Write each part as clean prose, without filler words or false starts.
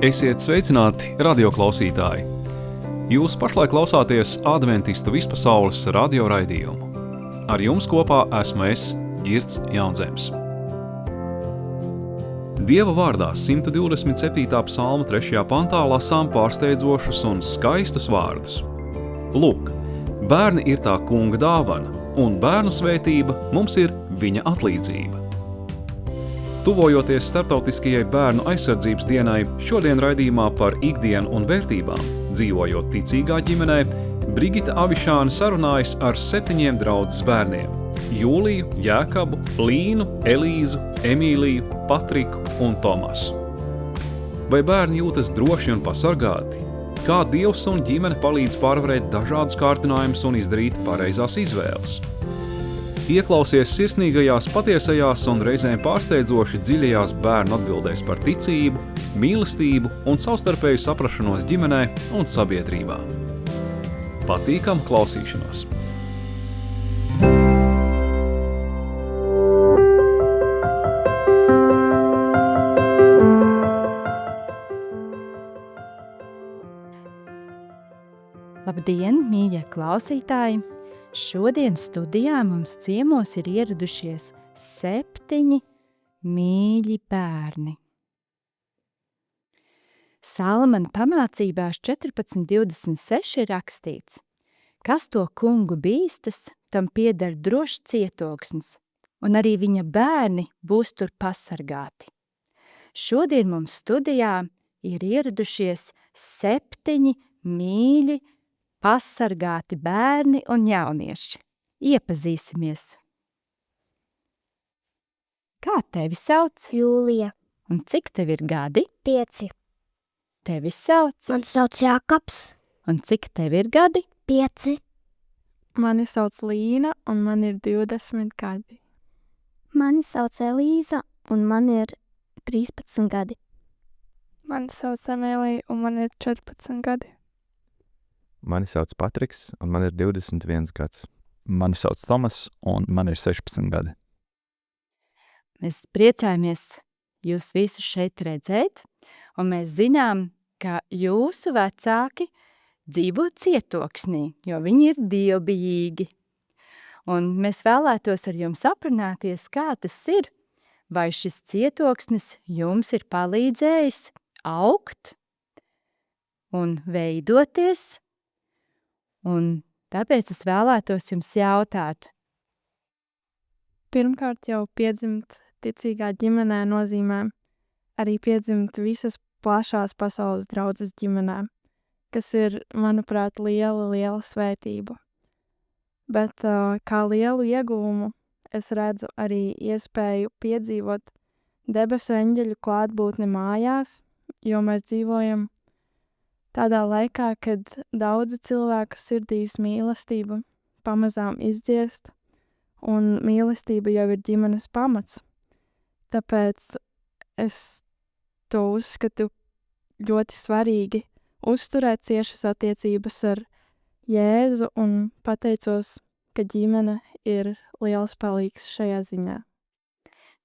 Esiet sveicināti, radioklausītāji! Jūs pašlaik klausāties Adventistu vispasaules radio raidījumu. Ar jums kopā esmu es, Girts Jaunzems. Dieva vārdā 127. psalma 3. pantā lasām pārsteidzošus un skaistus vārdus. Lūk, bērni ir tā kunga dāvana, un bērnu svētība mums ir viņa atlīdzība. Tuvojoties starptautiskajai bērnu aizsardzības dienai, šodien raidījumā par ikdienu un vērtībām, dzīvojot ticīgā ģimenē, Brigita Avišāne sarunājas ar 7 draudzes bērniem – Jūliju, Jēkabu, Līnu, Elīzu, Emīliju, Patriku un Tomasu. Vai bērni jūtas droši un pasargāti? Kā Dievs un ģimene palīdz pārvarēt dažādus kārtinājumus un izdarīt pareizās izvēles? Ieklausies sirsnīgajās, patiesajās un reizēm pārsteidzoši dziļajās bērnu atbildēs par ticību, mīlestību un savstarpēju saprašanos ģimenē un sabiedrībā. Patīkamu klausīšanos! Labdien, mīļie klausītāji! Šodien studijā mums ciemos ir ieradušies 7 mīļi bērni. Salamana pamācībās 14.26 ir rakstīts: kas to kungu bīstas, tam pieder drošs cietoksnis, un arī viņa bērni būs tur pasargāti. Šodien mums studijā ir ieradušies 7 mīļi pasargāti bērni un jaunieši. Iepazīsimies. Kā tevi sauc? Jūlija. Un cik tev ir gadi? 5. Tevi sauc? Mani sauc Jākaps. Un cik tev ir gadi? 5. Mani sauc Līna, un man ir 20 gadi. Mani sauc Elīza, un man ir 13 gadi. Mani sauc Emīlija, un man ir 14 gadi. Mani sauc Patriks, un man ir 21 gads. Mani sauc Tomas, un man ir 16 gadi. Mēs priecājamies jūs visus šeit redzēt, un mēs zinām, ka jūsu vecāki dzīvo cietoksnī, jo viņi ir dievbijīgi. Un mēs vēlētos ar jums aprunāties, kā tas ir, vai šis cietoksnis jums ir palīdzējis augt un veidoties. Un tāpēc es vēlētos jums jautāt. Pirmkārt jau piedzimt ticīgā ģimenē nozīmē arī piedzimt visas plašās pasaules draudzes ģimenē, kas ir, manuprāt, liela svētība. Bet kā lielu ieguvumu es redzu arī iespēju piedzīvot debesu eņģeļu klātbūtni mājās, jo mēs dzīvojam tādā laikā, kad daudzi cilvēku sirdīs mīlestība pamazām izdziest, un mīlestība jau ir ģimenes pamats. Tāpēc es to uzskatu ļoti svarīgi uzturēt ciešas attiecības ar Jēzu un pateicos, ka ģimene ir liels palīgs šajā ziņā.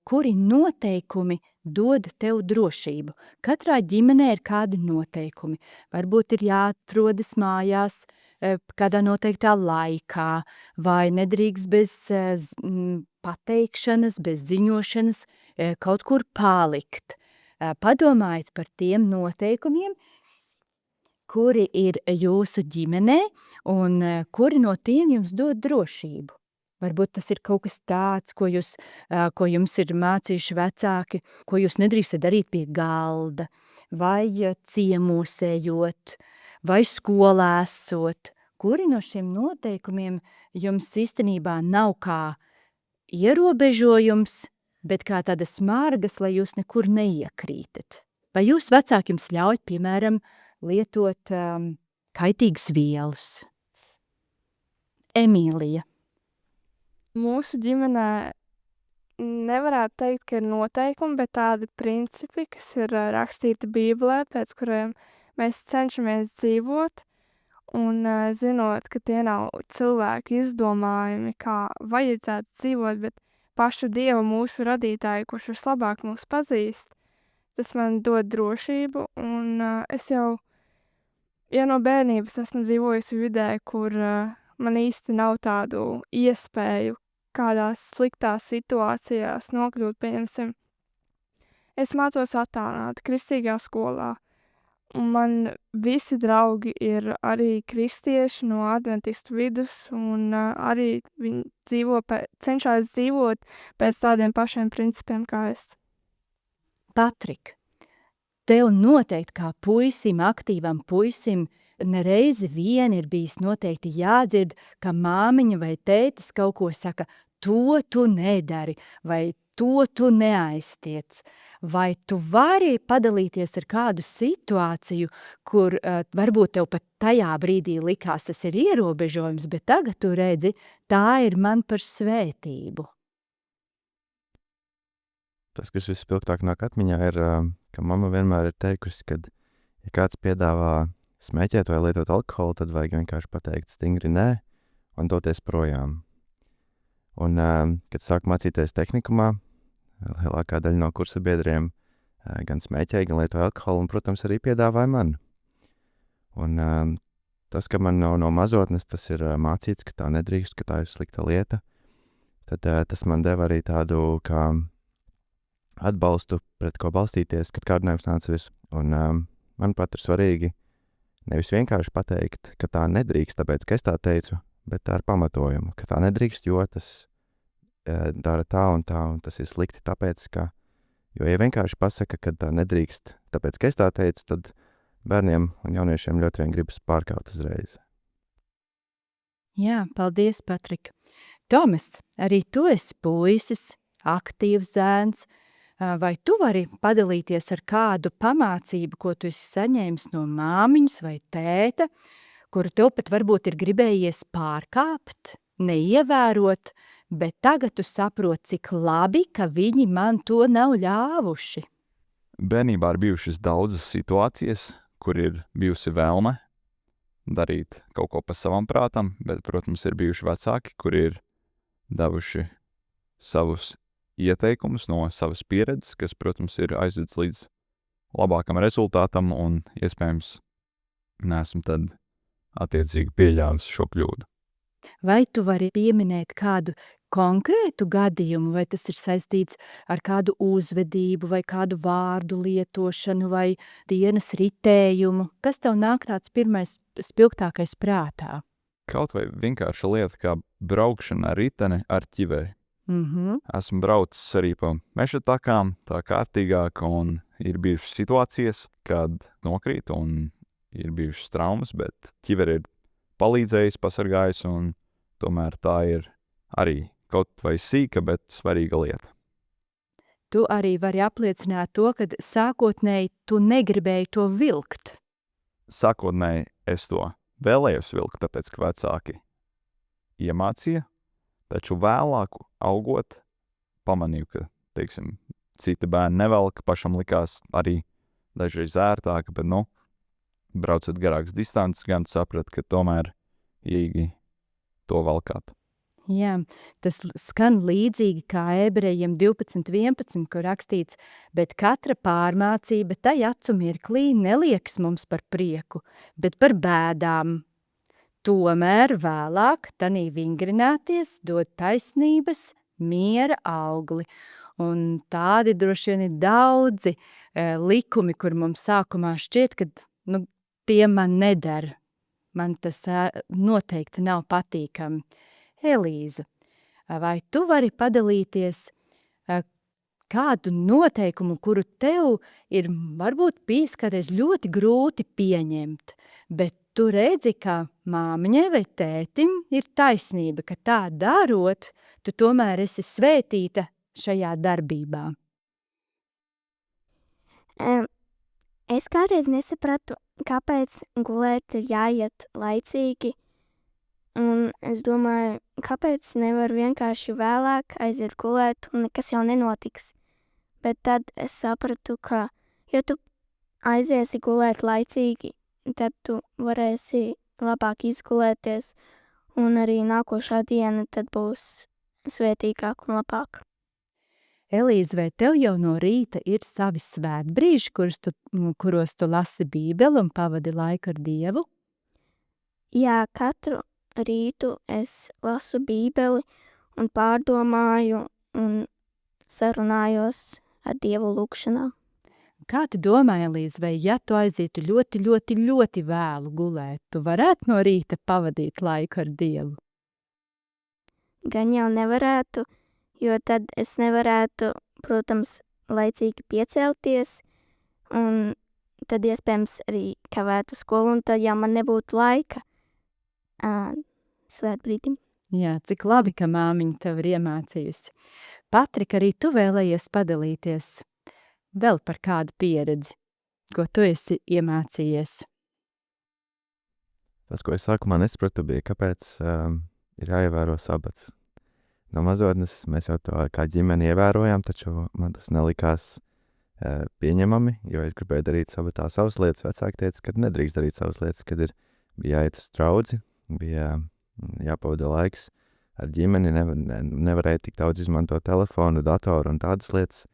Kuri noteikumi dod tev drošību? Katrā ģimenē ir kādi noteikumi. Varbūt ir jāatrodas mājās kādā noteiktā laikā, vai nedrīkst bez pateikšanas, bez ziņošanas kaut kur palikt. Padomājiet par tiem noteikumiem, kuri ir jūsu ģimenē un kuri no tiem jums dod drošību. Varbūt tas ir kaut kas tāds, ko jums ir mācījuši vecāki, ko jūs nedrīkstat darīt pie galda, vai ciemosējot, vai skolā esot. Kuri no šiem noteikumiem jums īstenībā nav kā ierobežojums, bet kā tādas smārgas, lai jūs nekur neiekrītat? Vai jūs vecāki jums ļauj, piemēram, lietot kaitīgas vielas? Emīlija. Mūsu ģimenē nevarētu teikt, ka ir noteikumi, bet tādi principi, kas ir rakstīti Bībelē, pēc kuriem mēs cenšamies dzīvot, un zinot, ka tie nav cilvēku izdomājumi, kā vajadzētu dzīvot, bet pašu Dievu mūsu radītāju, kurš vislabāk mūs pazīst, tas man dod drošību, un es jau no bērnības esmu dzīvojusi vidē, kur man īsti nav tādu iespēju kādās sliktās situācijās nokļūt, pieņemsim. Es mācos attālināti kristīgā skolā, un man visi draugi ir arī kristieši no adventistu vidus, un arī viņi cenšas dzīvot pēc tādiem pašiem principiem kā es. Patrik, tev noteikti kā puisim, aktīvam puisim, nereizi vien ir bijis noteikti jādzird, ka māmiņa vai tētis kaut ko saka, to tu nedari, vai to tu neaiztiec. Vai tu vari padalīties ar kādu situāciju, kur varbūt tev pat tajā brīdī likās tas ir ierobežojums, bet tagad tu redzi, tā ir man par svētību? Tas, kas vispilgtāk nāk atmiņā, ir, ka mamma vienmēr ir teikusi, ka, ja kāds piedāvā smēķēt vai lietot alkoholu, tad vajag vienkārši pateikt stingri nē un doties projām. Un, kad sāku mācīties tehnikumā, lielākā daļa no kursa biedriem gan smēķēja, gan lietoja alkoholu un, protams, arī piedāvāja man. Un tas, ka man no mazotnes tas ir mācīts, ka tā nedrīkst, ka tā ir slikta lieta, tad tas man deva arī tādu kā atbalstu, pret ko balstīties, kad kārdinājums nāca virs. Un manuprāt, ir svarīgi nevis vienkārši pateikt, ka tā nedrīkst, tāpēc, ka es tā teicu, bet tā ar pamatojumu, ka tā nedrīkst, jo tas dara tā, un tas ir slikti, tāpēc, ka, jo, ja vienkārši pasaka, ka tā nedrīkst, tāpēc, ka es tā teicu, tad bērniem un jauniešiem ļoti vien gribas pārkaut uzreiz. Jā, paldies, Patrik. Tomas, arī tu esi puisis, aktīvs zēns, vai tu vari padalīties ar kādu pamācību, ko tu esi saņēmis no māmiņas vai tēta, kuru tev pat varbūt ir gribējies pārkāpt, neievērot, bet tagad tu saproti, cik labi, ka viņi man to nav ļāvuši? Bērnībā ir bijušas daudzas situācijas, kur ir bijusi vēlme darīt kaut ko pa savam prātam, bet, protams, ir bijuši vecāki, kuri ir devuši savus ieteikumus no savas pieredzes, kas, protams, ir aizvedis līdz labākam rezultātam un, iespējams, neesmu tad attiecīgi pieļāvis šo kļūdu. Vai tu vari pieminēt kādu konkrētu gadījumu, vai tas ir saistīts ar kādu uzvedību, vai kādu vārdu lietošanu, vai dienas ritējumu? Kas tev nāk tāds pirmais spilgtākais prātā? Kaut vai vienkārša lieta kā braukšana ar riteni ar ķiveri. Esmu braucis arī pa meža takām, tā kārtīgāk, un ir bijušas situācijas, kad nokrīt, un ir bijušas traumas, bet ķiveri ir palīdzējis, pasargājis, un tomēr tā ir arī kaut vai sīka, bet svarīga lieta. Tu arī vari apliecināt to, ka sākotnēji tu negribēji to vilkt. Sākotnēji es to vēlējos vilkt, tāpēc, ka vecāki iemācīja, taču vēlāk augot, pamanīju, ka, teiksim, citi bērni nevelk, pašam likās arī dažreiz ērtāk, bet, braucot garākas distances, gan saprat, ka tomēr īgi to valkāt. Jā, tas skan līdzīgi kā Ebrejiem 12.11, kur rakstīts, bet katra pārmācība tai acu mirklī nelieks mums par prieku, bet par bēdām. Tomēr vēlāk tanī vingrināties dod taisnības miera augli. Un tādi droši vien ir daudzi likumi, kur mums sākumā šķiet, ka tie man nedara. Man tas noteikti nav patīkami. Elīza, vai tu vari padalīties kādu noteikumu, kuru tev ir varbūt bijis kādreiz ļoti grūti pieņemt, bet tu redzi, ka māmiņai vai tētim ir taisnība, ka tā darot, tu tomēr esi svētīta šajā darbībā? Es kādreiz nesapratu, kāpēc gulēt ir jāiet laicīgi, un es domāju, kāpēc nevar vienkārši vēlāk aiziet gulēt un nekas jau nenotiks. Bet tad es sapratu, ka, ja tu aiziesi gulēt laicīgi, tad tu varēsi labāk izgulēties, un arī nākošā diena tad būs svētīgāk un labāk. Elīze, vai tev jau no rīta ir savi svētbrīži, kuros tu lasi Bībeli un pavadi laiku ar Dievu? Jā, katru rītu es lasu Bībeli un pārdomāju un sarunājos ar Dievu lūkšanā. Kā tu domā, Elīze, vai ja tu aizietu ļoti, ļoti, ļoti vēlu gulēt, tu varētu no rīta pavadīt laiku ar Dievu? Gan jau nevarētu, jo tad es nevarētu, protams, laicīgi piecelties, un tad iespējams arī kavētu skolu, un tad jau man nebūtu laika svētbrīdim. Jā, cik labi, ka māmiņa tev ir iemācījusi. Patrika, arī tu vēlējies padalīties vēl par kādu pieredzi, ko tu esi iemācījies. Tas, ko es sākumā nesapratu, bija, kāpēc ir jāievēro sabats. No mazotnes mēs jau to kā ģimeni ievērojām, taču man tas nelikās pieņemami, jo es gribēju darīt sabatā savas lietas. Vecāki teica, ka nedrīkst darīt savas lietas, kad bija jāiet uz draudzi, bija jāpavada laiks ar ģimeni, nevarēja tik daudz izmantot telefonu, datoru un tādas lietas.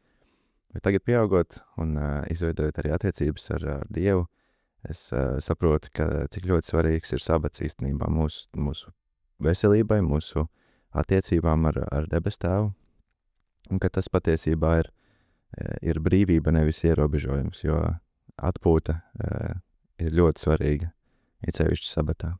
Bet tagad pieaugot un izveidojot arī attiecības ar Dievu, es saprotu, cik ļoti svarīgs ir sabats īstenībā mūsu veselībai, mūsu attiecībām ar debes tēvu, un ka tas patiesībā ir brīvība, nevis ierobežojums, jo atpūta ir ļoti svarīga, it sevišķi sabatā.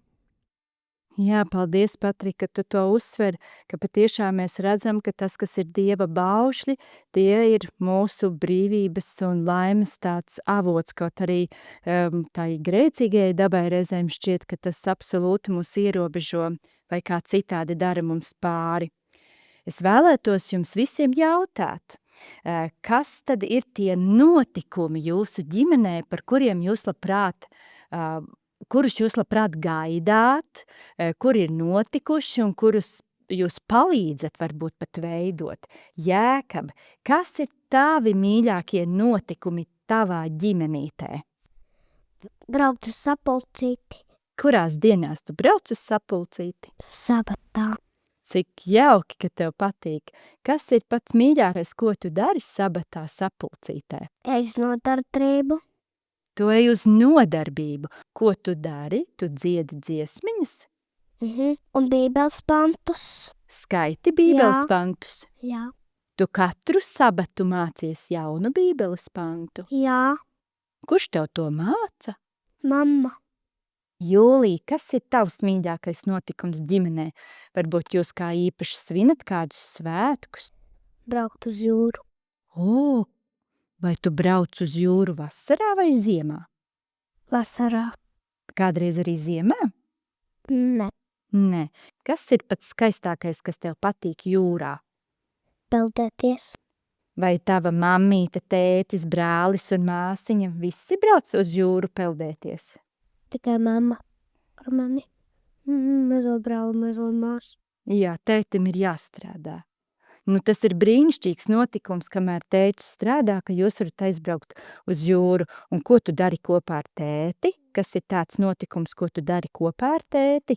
Jā, paldies, Patrika, ka tu to uzsver, ka patiešām mēs redzam, ka tas, kas ir Dieva baušļi, tie ir mūsu brīvības un laimes tāds avots, kaut arī tai grēcīgajai dabai reizēm šķiet, ka tas absolūti mūs ierobežo vai kā citādi dara mums pāri. Es vēlētos jums visiem jautāt, kas tad ir tie notikumi jūsu ģimenē, par kuriem jūs kurus jūs labprāt gaidāt, kuri ir notikuši un kurus jūs palīdzat varbūt pat veidot. Jēkab, kas ir tavi mīļākie notikumi tavā ģimenītē? Braukt uz sapulcīti. Kurās dienās tu brauc uz sapulcīti? Sabatā. Cik jauki, ka tev patīk. Kas ir pats mīļākais, ko tu dari sabatā sapulcītē? Es nodarbību. Tu ej uz nodarbību. Ko tu dari? Tu dziedi dziesmiņas? Un bībeles pantus. Skaiti bībeles Jā. pantus? Jā. Tu katru sabatu mācies jaunu bībeles pantu? Jā. Kurš tev to māca? Mamma. Jūlija, kas ir tavs mīļākais notikums ģimenē? Varbūt jūs kā īpaši svinat kādus svētkus? Braukt uz jūru. O, vai tu brauc uz jūru vasarā vai ziemā? Vasarā. Kādreiz arī ziemā? Ne. Nē. Kas ir pats skaistākais, kas tev patīk jūrā? Peldēties. Vai tava mammīte, tētis, brālis un māsiņa visi brauc uz jūru peldēties? Tikai mamma ar mani. Mazo brāli, mazo māsu. Jā, tētim ir jāstrādā. Nu, tas ir brīnišķīgs notikums, kamēr tētis strādā, ka jūs varat aizbraukt uz jūru. Un ko tu dari kopā ar tēti? Kas ir tāds notikums, ko tu dari kopā ar tēti?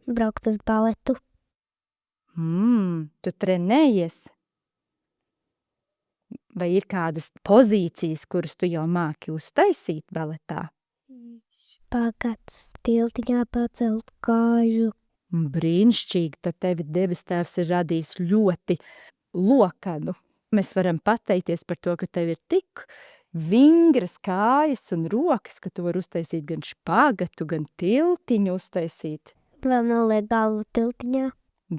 Braukt uz baletu. Tu trenējies? Vai ir kādas pozīcijas, kuras tu jau māki uztaisīt baletā? Pagats tiltiņā pacelt kāju. Brīnišķīgi, tad tevi debes tēvs ir radījis ļoti lokanu. Mēs varam pateikties par to, ka tev ir tik vingras kājas un rokas, ka tu vari uztaisīt gan špagatu, gan tiltiņu uztaisīt. Vēl noliek galvu tiltiņā.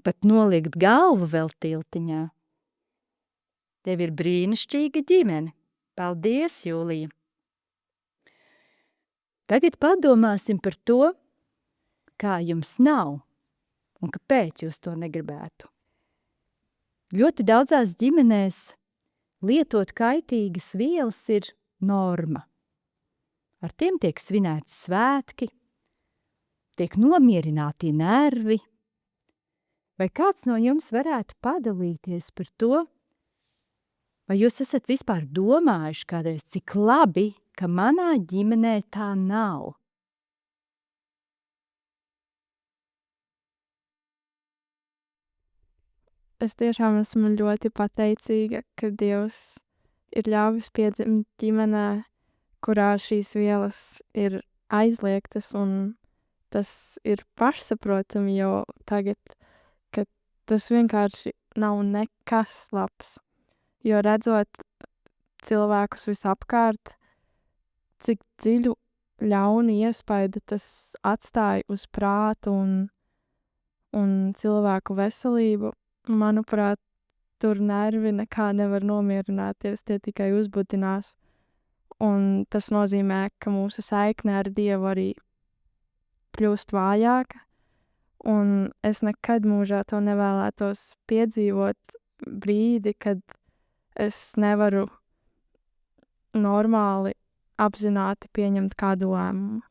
Pat noliekt galvu vēl tiltiņā. Tev ir brīnišķīga ģimene. Paldies, Jūlija! Tagad padomāsim par to, kā jums nav un kāpēc jūs to negribētu. Ļoti daudzās ģimenēs lietot kaitīgas vielas ir norma. Ar tiem tiek svinēti svētki, tiek nomierināti nervi. Vai kāds no jums varētu padalīties par to, vai jūs esat vispār domājuši kādreiz, cik labi, ka manā ģimenē tā nav? es tiešām esmu ļoti pateicīga, ka Dievs ir ļāvis piedzimt ģimenē, kurā šīs vielas ir aizliegtas, un tas ir pašsaprotami jau tagad, ka tas vienkārši nav nekas labs. Jo redzot cilvēkus visapkārt, cik dziļu ļaunu iespaidu tas atstāja uz prātu un cilvēku veselību, manuprāt, tur nervi nekā nevar nomierināties, tie tikai uzbudinās. Un tas nozīmē, ka mūsu saikne ar Dievu arī kļūst vājāka, un es nekad mūžā to nevēlētos piedzīvot brīdi, kad es nevaru normāli apzināti pieņemt kādu lēmumu.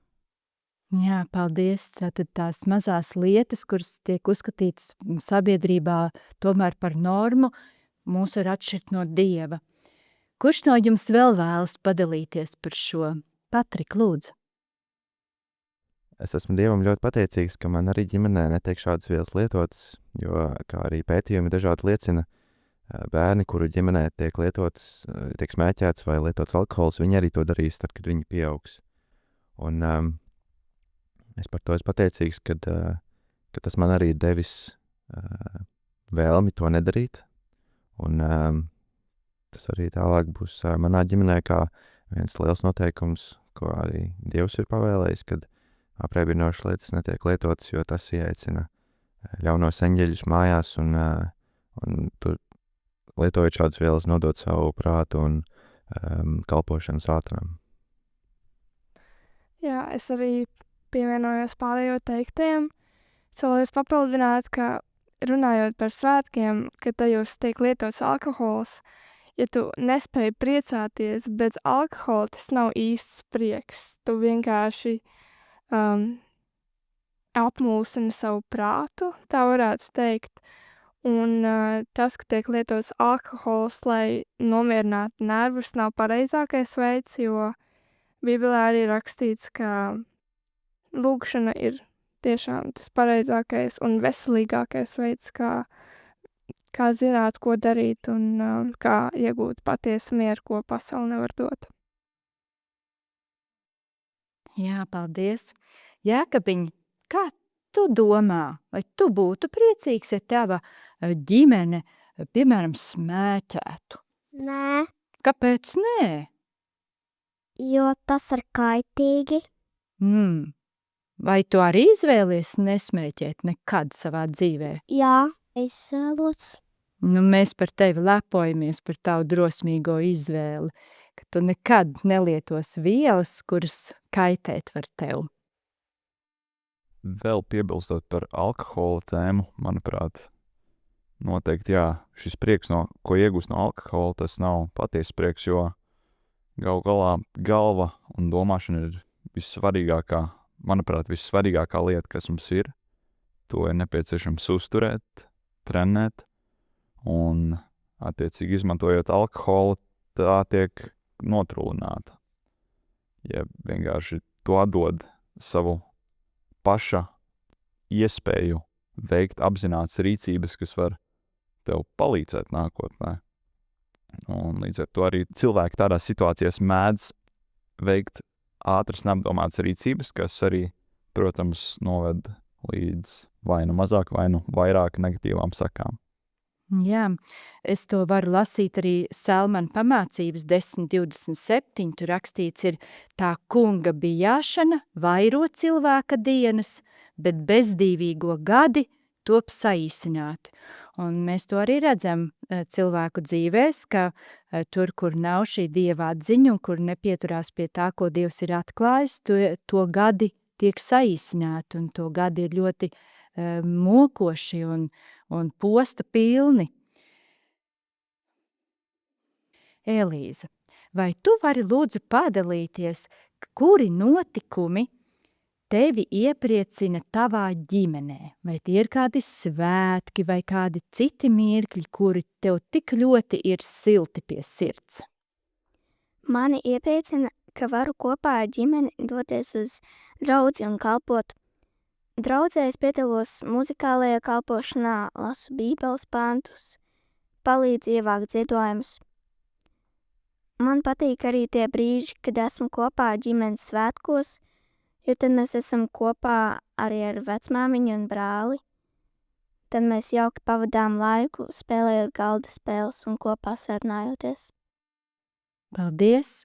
Jā, paldies. Tātad tās mazās lietas, kuras tiek uzskatītas sabiedrībā tomēr par normu, mūs var atšķirt no Dieva. Kurš no jums vēl vēlas padalīties par šo? Patrik, lūdzu. Es esmu Dievam ļoti pateicīgs, ka man arī ģimenē netiek šādas vielas lietotas, jo, kā arī pētījumi dažādi liecina, bērni, kuru ģimenē tiek lietotas, tiek smēķēts vai lietots alkohols, viņi arī to darīs tad, kad viņi pieaugs. Un es par to esmu pateicīgs, ka tas man arī devis vēlmi to nedarīt. Un tas arī tālāk būs manā ģimenē kā viens liels noteikums, ko arī Dievs ir pavēlējis, kad apreibinošas lietas netiek lietotas, jo tas ieaicina ļaunos eņģeļus mājās un tur lietojot šādas vielas nodot savu prātu un kalpošanu sātanam. Jā, es arī pievienojos pārējo teiktajiem. Es vēlējos papildināt, ka runājot par svētkiem, kad tajos tiek lietots alkohols, ja tu nespēji priecāties bez alkohola, tas nav īsts prieks. Tu vienkārši apmulsini savu prātu, tā varētu teikt. Un tas, ka tiek lietots alkohols, lai nomierinātu nervus, nav pareizākais veids, jo Bībelē arī rakstīts, ka lūgšana ir tiešām tas pareizākais un veselīgākais veids, kā zināt, ko darīt un kā iegūt patiesu mieru, ko pasaule nevar dot. Jā, paldies. Jēkabiņ, kā tu domā, vai tu būtu priecīgs, ja tava ģimene, piemēram, smēķētu? Nē, Kāpēc nē? jo tas ir kaitīgi. Vai tu arī izvēlies nesmēķēt nekad savā dzīvē? Jā, es vēlos. Nu, mēs par tevi lepojamies par tavu drosmīgo izvēli, ka tu nekad nelietos vielas, kuras kaitēt var tev. Vēl piebilstot par alkohola tēmu, manuprāt, noteikti jā, šis prieks, ko iegūst no alkohola, tas nav patiesa prieks, jo galu galā galva un domāšana ir vissvarīgākā, manuprāt, vissvarīgākā lieta, kas mums ir. To ir nepieciešams uzturēt, trenēt, un attiecīgi izmantojot alkoholu, tā tiek notrūlināta. Ja vienkārši to atdod savu paša iespēju veikt apzinātas rīcības, kas var tev palīdzēt nākotnē. Un līdz ar to arī cilvēki tādās situācijās mēdz veikt ātras neapdomātas rīcības, kas arī, protams, noved līdz vai nu mazāk, vai nu vairāk negatīvām sakām. Jā, es to varu lasīt arī Salmana pamācības 10.27. Tur rakstīts ir: tā kunga bijāšana vairo cilvēka dienas, bet bezdīvīgo gadi top saīsināti. Un mēs to arī redzam cilvēku dzīvēs, ka tur, kur nav šī Dieva atziņa un kur nepieturās pie tā, ko Dievs ir atklājis, to gadi tiek saīsināti un to gadi ir ļoti mokoši un posta pilni. Elīza, vai tu vari lūdzu padalīties, kuri notikumi tevi iepriecina tavā ģimenē? Vai tie ir kādi svētki vai kādi citi mirkļi, kuri tev tik ļoti ir silti pie sirds? Mani iepriecina, ka varu kopā ar ģimeni doties uz draudzi un kalpot Draudzē es piedalos muzikālajā kalpošanā, lasu bībeles pantus, palīdzu ievākt ziedojumus. Man patīk arī tie brīži, kad esmu kopā ģimenes svētkos, jo tad mēs esam kopā arī ar vecmāmiņu un brāli. Tad mēs jauki pavadām laiku, spēlējot galda spēles un kopā sarunājoties. Paldies!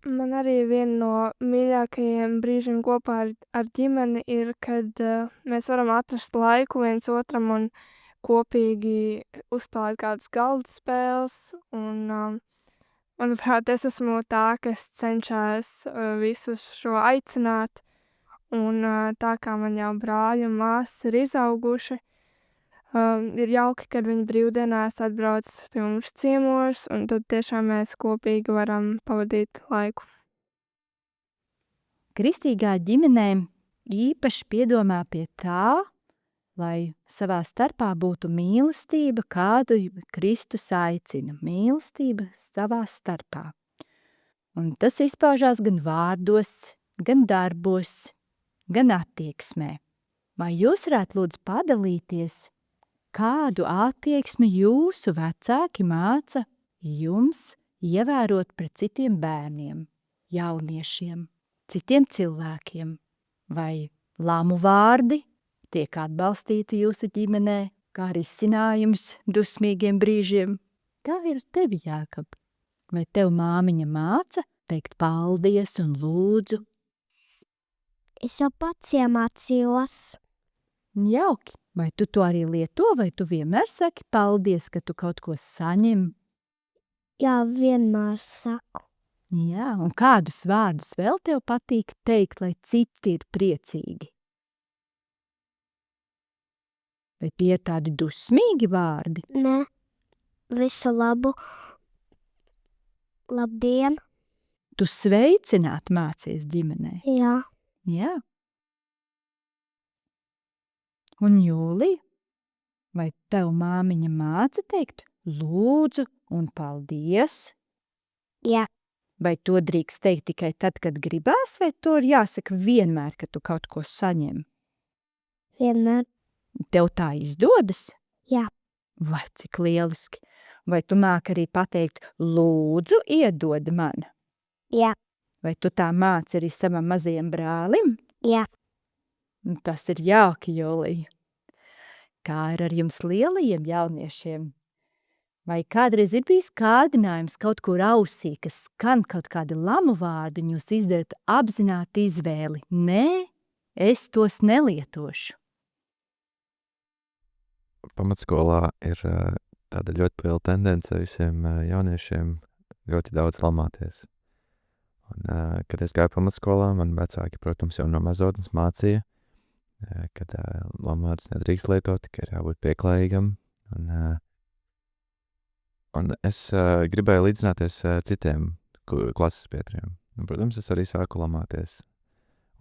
Man arī viena no mīļākajiem brīžiem kopā ar ģimeni ir, kad mēs varam atrast laiku viens otram un kopīgi uzspēlēt kādas galda spēles. Un, manuprāt, es esmu tā, kas cenšas visus šo aicināt. Un tā kā man jau brāļi un māsas ir izauguši, ir jauki, kad viņi brīvdienās atbrauc pie mums ciemos, un tad tiešām mēs kopīgi varam pavadīt laiku. Kristīgā ģimenē īpaši piedomā pie tā, lai savā starpā būtu mīlestība, kādu Kristus aicina. Mīlestība savā starpā. Un tas izpaužās gan vārdos, gan darbos, gan attieksmē. Vai jūs varētu lūdzu padalīties, kādu attieksmi jūsu vecāki māca jums ievērot pret citiem bērniem, jauniešiem, citiem cilvēkiem? Vai lamu vārdi tiek atbalstīti jūsu ģimenē, kā risinājums dusmīgiem brīžiem? Kā ir tevi, Jākab? Vai tev māmiņa māca teikt paldies un lūdzu? Es jau pats iemācījos. Jauki. Vai tu to arī lieto, vai tu vienmēr saki paldies, ka tu kaut ko saņem? Jā, vienmēr saku. Jā, un kādus vārdus vēl tev patīk teikt, lai citi ir priecīgi? Vai tie ir tādi dusmīgi vārdi? Nē, visu labu. Labdien. Tu sveicināt mācies ģimenē? Jā, Jā. Un Jūlija, vai tev māmiņa māca teikt lūdzu un paldies? jā, Vai to drīkst teikt tikai tad, kad gribās, vai to ir jāsaka vienmēr, kad tu kaut ko saņem? vienmēr. Tev tā izdodas? Jā. Vai cik lieliski? Vai tu māki arī pateikt lūdzu iedod man? Jā, Vai tu tā māci arī savam mazajam brālim? jā. Tas ir jauki, Jūlija. Kā ir ar jums lielajiem jauniešiem? Vai kādreiz ir bijis kārdinājums kaut kur ausī, kas skan kaut kādi lamu vārdi, un jūs izdarat apzināti izvēli? Nē, es tos nelietošu. Pamatskolā ir tāda ļoti liela tendence visiem jauniešiem ļoti daudz lamāties. Un, kad es gāju pamatskolā, man vecāki, protams, jau no mazotnes mācīja, kad lamātas nedrīkst lietot, ka ir jābūt pieklājīgam. Un es gribēju līdzināties citiem klases biedriem. Un, protams, es arī sāku lamāties.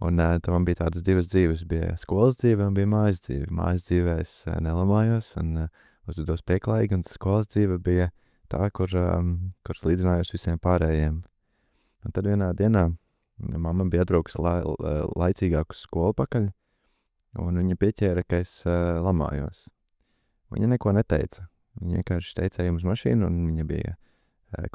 Un tam man bija tādas divas dzīves. Bija skolas dzīve un bija mājas dzīve. Mājas dzīvē es nelamājos un uzvedos pieklājīgi, un skolas dzīve bija tā, kur līdzinājos visiem pārējiem. Un tad vienā dienā mamma bija atbraukusi laicīgāk uz skolu pakaļ, un viņa pieķēra, ka es lamājos. Viņa neko neteica. Viņa vienkārši teica, ejam uz mašīnu, un viņa bija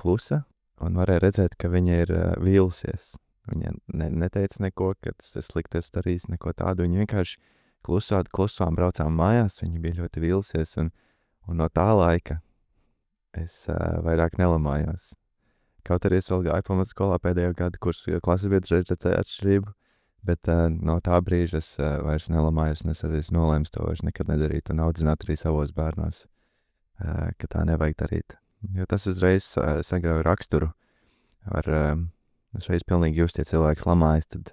klusa, un varēja redzēt, ka viņa ir vīlusies. Viņa neteica neko, ka tas slikti esmu darījis, neko tādu. Viņa vienkārši klusām braucām mājās, viņa bija ļoti vīlusies, un no tā laika es vairāk nelamājos. Kaut arī es vēl gāju pamatskolā pēdējo gadu kursu, jo klases biedrs redzēja atšķirību, bet no tā brīža es vairs nelamājos, un es arī nolēmu to vairs nekad nedarīt, un audzināt arī savos bērnos, ka tā nevajag darīt. Jo tas uzreiz sagrauj raksturu. Uzreiz pilnīgi just, ja cilvēks lamājas, tad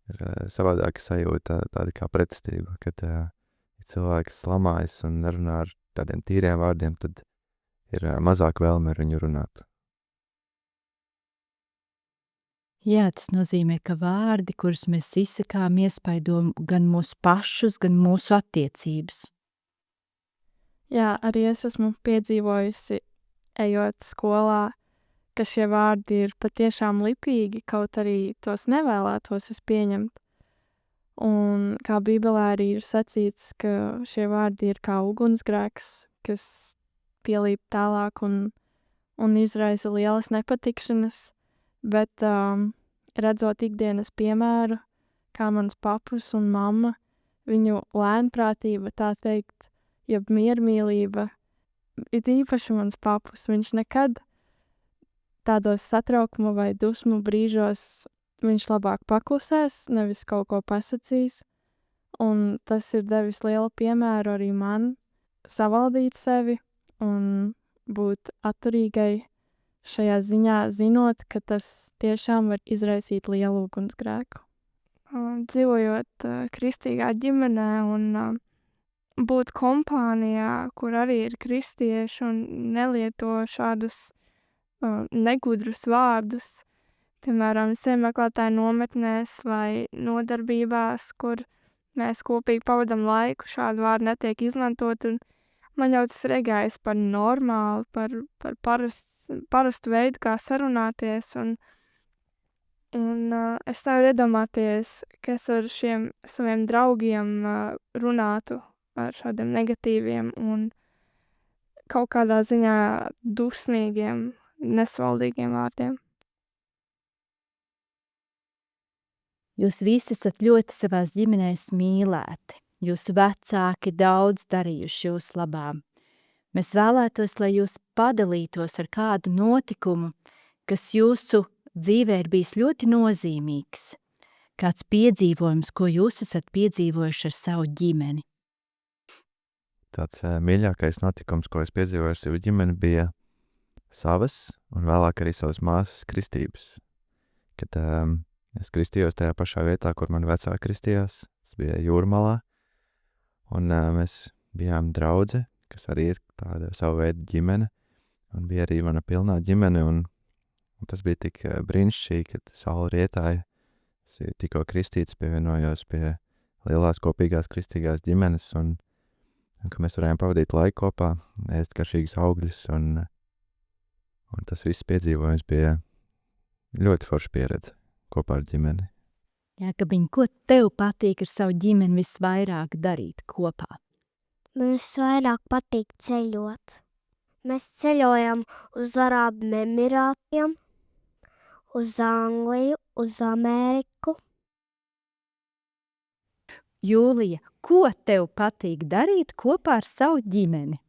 ir savādāka sajūta, tāda kā pretestība, kad ja cilvēks lamājas un nerunā ar tādiem tīriem vārdiem, tad ir mazāk vēlme ar viņu runāt. Jā, tas nozīmē, ka vārdi, kurus mēs izsakām, iespaido gan mūsu pašus, gan mūsu attiecības. Jā, arī es esmu piedzīvojusi, ejot skolā, ka šie vārdi ir patiešām lipīgi, kaut arī tos nevēlētos es pieņemt. Un kā Bībelē arī ir sacīts, ka šie vārdi ir kā ugunsgrēks, kas pielīp tālāk un izraisa lielas nepatikšanas, bet redzot ikdienas piemēru, kā mans papus un mamma, viņu lēnprātība, tā teikt, jeb miermīlība, it īpaši mans papus, viņš nekad tādos satraukuma vai dusmu brīžos viņš labāk paklusēs, nevis kaut ko pasakīs, un tas ir devis lielu piemēru arī man savaldīt sevi un būt atturīgai šajā ziņā, zinot, ka tas tiešām var izraisīt lielu ugunsgrēku. Dzīvojot kristīgā ģimenē un būt kompānijā, kur arī ir kristieši un nelieto šādus negudrus vārdus, piemēram, semeklētāju nometnēs vai nodarbībās, kur mēs kopīgi pavadam laiku, šādu vārdu netiek izmantot, un man jau tas regājas par normālu, par parastu veidu, kā sarunāties, un es nevaru iedomāties, ka es ar šiem saviem draugiem runātu ar šādiem negatīviem un kaut kādā ziņā dusmīgiem, nesvaldīgiem vārdiem. Jūs visi esat ļoti savās ģimenēs mīlēti. Jūsu vecāki daudz darījuši jūsu labā. Mēs vēlētos, lai jūs padalītos ar kādu notikumu, kas jūsu dzīvē ir bijis ļoti nozīmīgs. Kāds piedzīvojums, ko jūs esat piedzīvojuši ar savu ģimeni. Tāds mīļākais notikums, ko es piedzīvoju ar savu ģimeni, bija savas un vēlāk arī savas māsas kristības. Kad es kristījos tajā pašā vietā, kur mani vecāki kristījās, tas bija Jūrmalā, un mēs bijām draudze, kas arī ir tāda savu veidu ģimene, un bija arī mana pilnā ģimene, un tas bija tik brīnišķīgi, kad saule rietāja, es tikko kristīts, pievienojos pie lielās kopīgās kristīgās ģimenes, un ka mēs varējām pavadīt laiku kopā, ēst garšīgas augļus, un tas viss piedzīvojums bija ļoti forša pieredze kopā ar ģimeni. Jākabiņ, ko tev patīk ar savu ģimeni visvairāk darīt kopā? Man visvairāk patīk ceļot. Mēs ceļojam uz Arābu Emirātiem, uz Angliju, uz Ameriku. Jūlija, ko tev patīk darīt kopā ar savu ģimeni?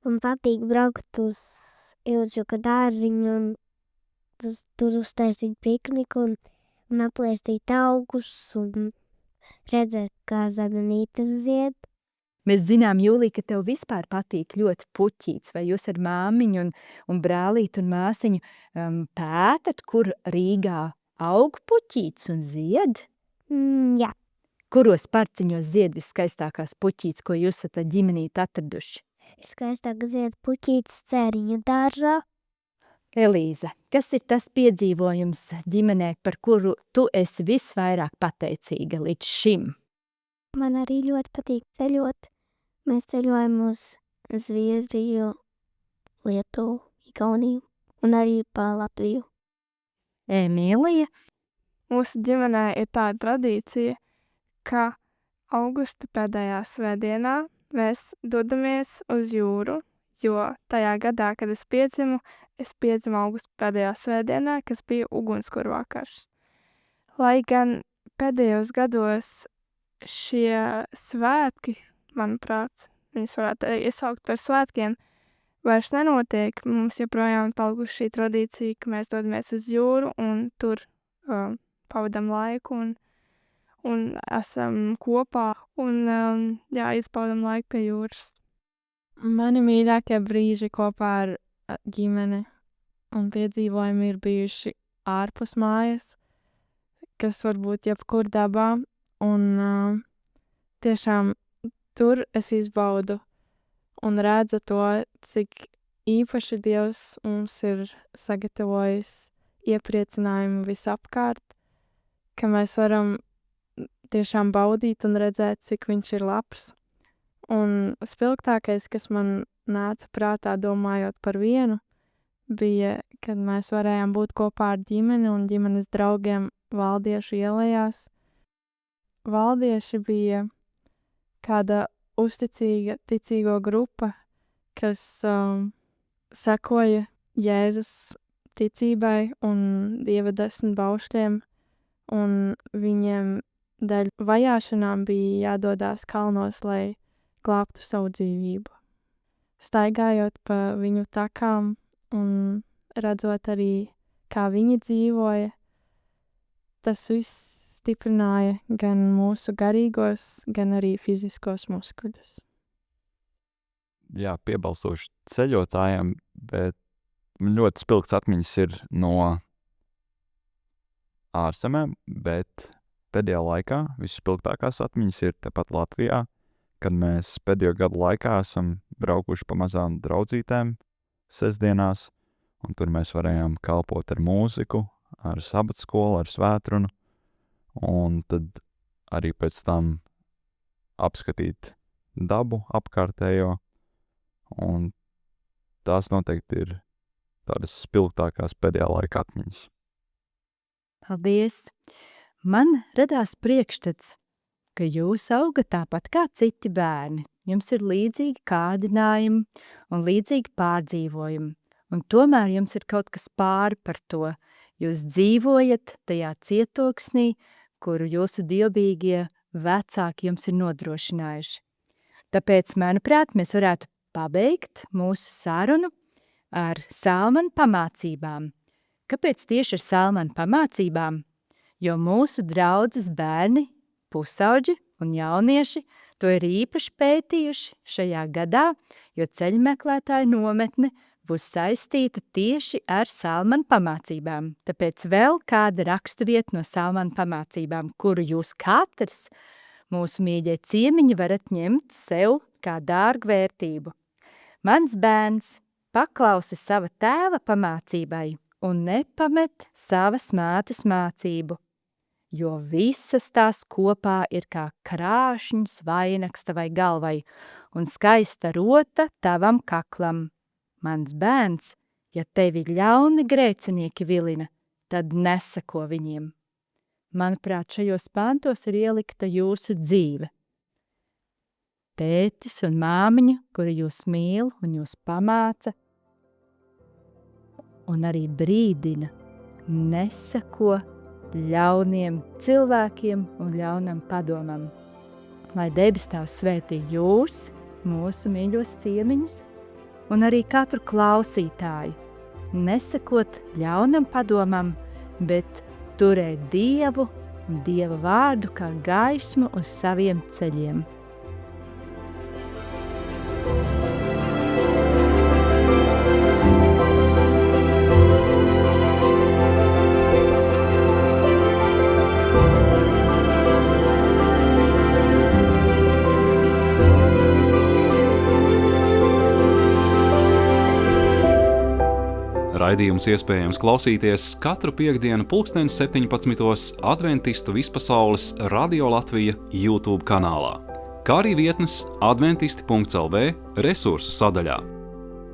Man patīk braukt uz Ilģuka dārziņu un tur uztaisīt pikniku un aplēstīt augus un redzēt, kā zemenītes zied. Mēs zinām, Jūlija, ka tev vispār patīk ļoti puķīts, vai jūs ar māmiņu un brālīti un māsiņu pētat, kur Rīgā aug puķīts un zied? Jā. Kuros parciņos zied viskaistākās puķītes, ko jūs esat ģimenīt atraduši? Skaistāk zied puķītes Cēriņu dārzā. Elīza, kas ir tas piedzīvojums ģimenē, par kuru tu esi visvairāk pateicīga līdz šim? Man arī ļoti patīk ceļot. Mēs ceļojam uz Zviedriju, Lietuvu, Igauniju un arī pa Latviju. Emīlija? Mūsu ģimenē ir tāda tradīcija, ka augusta pēdējā svētdienā mēs dodamies uz jūru, jo tajā gadā, kad es piedzimu augusta pēdējā svētdienā, kas bija ugunskura vakars. Lai gan pēdējos gados šie svētki, manuprāt, viņus varētu iesaukt par svētkiem, vairs nenotiek. Mums joprojām palikuši šī tradīcija, ka mēs dodamies uz jūru un tur pavadam laiku un esam kopā un izpaudam laiku pie jūras. Mani mīļākie brīži kopā ar ģimeni un piedzīvojumi ir bijuši ārpus mājas, kas var būt jebkur dabā, un tiešām tur es izbaudu un redzu to, cik īpaši Dievs mums ir sagatavojis iepriecinājumu visapkārt, ka mēs varam tiešām baudīt un redzēt, cik viņš ir labs. Un spilgtākais, kas man nāca prātā domājot par vienu, bija, kad mēs varējām būt kopā ar ģimeni un ģimenes draugiem Valdiešu ielējās. valdieši bija kāda uzticīga ticīgo grupa, kas sekoja Jēzus ticībai un Dieva 10 baušļiem, un viņiem dēļ vajāšanām bija jādodās kalnos, lai glābtu savu dzīvību. Staigājot pa viņu takām un redzot arī, kā viņi dzīvoja, tas viss stiprināja gan mūsu garīgos, gan arī fiziskos muskuļus. Jā, piebalsoši ceļotājiem, bet man ļoti spilgts atmiņas ir no ārzemēm, bet pēdējā laikā visspilgtākās atmiņas ir tepat Latvijā, kad mēs pēdējo gadu laikā esam braukuši pa mazām draudzītēm sestdienās, un tur mēs varējām kalpot ar mūziku, ar sabatskolu, ar svētrunu, un tad arī pēc tam apskatīt dabu apkārtējo, un tās noteikti ir tādas spilgtākās pēdējā laika atmiņas. Paldies! Man radās priekšstats, ka jūs augat tāpat kā citi bērni. Jums ir līdzīgi kārdinājumi un līdzīgi pārdzīvojumi, un tomēr jums ir kaut kas pāri par to. Jūs dzīvojat tajā cietoksnī, kuru jūsu dievbijīgie vecāki jums ir nodrošinājuši. Tāpēc, manuprāt, mēs varētu pabeigt mūsu sarunu ar Salmanu pamācībām. Kāpēc tieši ar Salmanu pamācībām? Jo mūsu draudzes bērni, pusauģi un jaunieši to ir īpaši pētījuši šajā gadā, jo ceļmeklētāju nometne būs saistīta tieši ar Salmanu pamācībām. Tāpēc vēl kāda raksturvieta no Salmanu pamācībām, kuru jūs katrs, mūsu mīļie ciemiņi, varat ņemt sev kā dārgu vērtību. Mans bērns paklausi sava tēva pamācībai un nepamet savas mātes mācību, jo visas tās kopā ir kā krāšņs vainags tavai galvai un skaista rota tavam kaklam. Mans bērns, ja tevi ļauni grēcinieki vilina, tad nesako viņiem. Manuprāt, šajos pantos ir ielikta jūsu dzīve. Tētis un māmiņa, kuri jūs mīl un jūs pamāca, un arī brīdina, nesako ļauniem cilvēkiem un ļaunam padomam. Lai debes Tēvs svētī jūs, mūsu mīļos ciemiņus, un arī katru klausītāju, nesakot ļaunam padomam, bet turēt Dievu un Dieva vārdu kā gaismu uz saviem ceļiem. Raidījums iespējams klausīties katru piektdienu 17:00 Adventistu vispasaules Radio Latvija YouTube kanālā, kā arī vietnes adventisti.lv resursu sadaļā.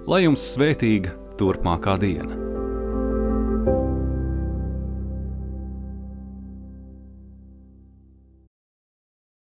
Lai jums svētīga turpmākā diena!